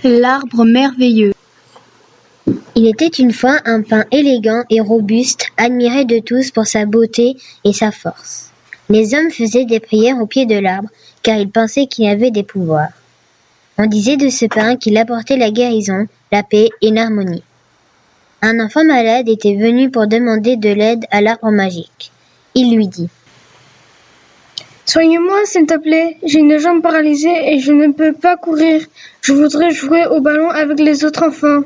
L'arbre merveilleux. Il était une fois un pin élégant et robuste, admiré de tous pour sa beauté et sa force. Les hommes faisaient des prières au pied de l'arbre, car ils pensaient qu'il avait des pouvoirs. On disait de ce pin qu'il apportait la guérison, la paix et l'harmonie. Un enfant malade était venu pour demander de l'aide à l'arbre magique. Il lui dit: Soigne-moi, s'il te plaît, j'ai une jambe paralysée et je ne peux pas courir. Je voudrais jouer au ballon avec les autres enfants.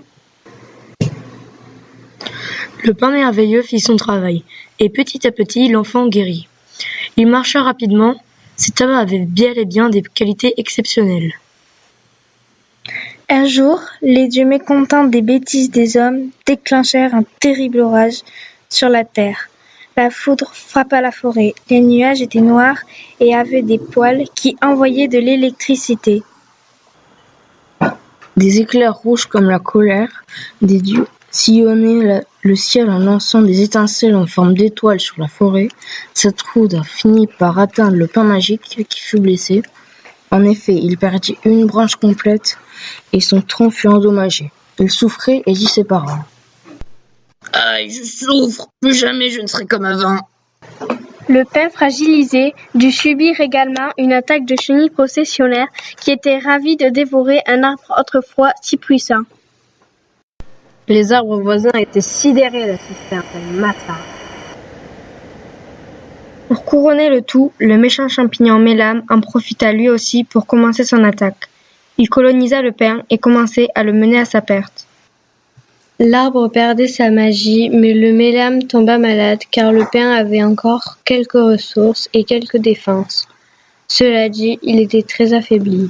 Le pin merveilleux fit son travail, et petit à petit l'enfant guérit. Il marcha rapidement, cet homme avait bel et bien des qualités exceptionnelles. Un jour, les dieux mécontents des bêtises des hommes déclenchèrent un terrible orage sur la terre. La foudre frappa la forêt, les nuages étaient noirs et avaient des poils qui envoyaient de l'électricité. Des éclairs rouges comme la colère des dieux sillonnaient le ciel en lançant des étincelles en forme d'étoiles sur la forêt. Cette foudre finit par atteindre le pin magique qui fut blessé. En effet, il perdit une branche complète et son tronc fut endommagé. Il souffrait et dit ces paroles. « Aïe, je souffre, plus jamais je ne serai comme avant. » Le pin fragilisé dut subir également une attaque de chenilles processionnaires qui étaient ravis de dévorer un arbre autrefois si puissant. Les arbres voisins étaient sidérés d'assister à un tel massacre. Pour couronner le tout, le méchant champignon Mélam en profita lui aussi pour commencer son attaque. Il colonisa le pin et commençait à le mener à sa perte. L'arbre perdait sa magie, mais le mélam tomba malade car le pin avait encore quelques ressources et quelques défenses. Cela dit, il était très affaibli.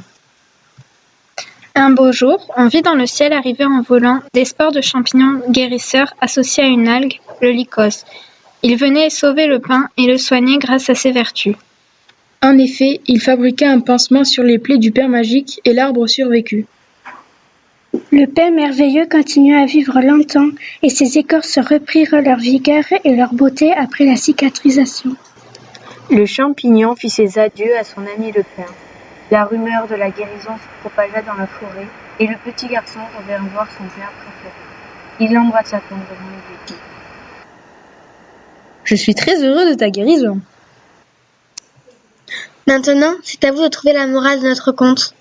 Un beau jour, on vit dans le ciel arriver en volant des spores de champignons guérisseurs associés à une algue, le lycos. Il venait sauver le pin et le soigner grâce à ses vertus. En effet, il fabriqua un pansement sur les plaies du pin magique et l'arbre survécut. Le pin merveilleux continua à vivre longtemps et ses écorces reprirent leur vigueur et leur beauté après la cicatrisation. Le champignon fit ses adieux à son ami le pin. La rumeur de la guérison se propagea dans la forêt et le petit garçon revint voir son père préféré. Il l'embrassa tendrement et lui dit: Je suis très heureux de ta guérison. Maintenant, c'est à vous de trouver la morale de notre conte.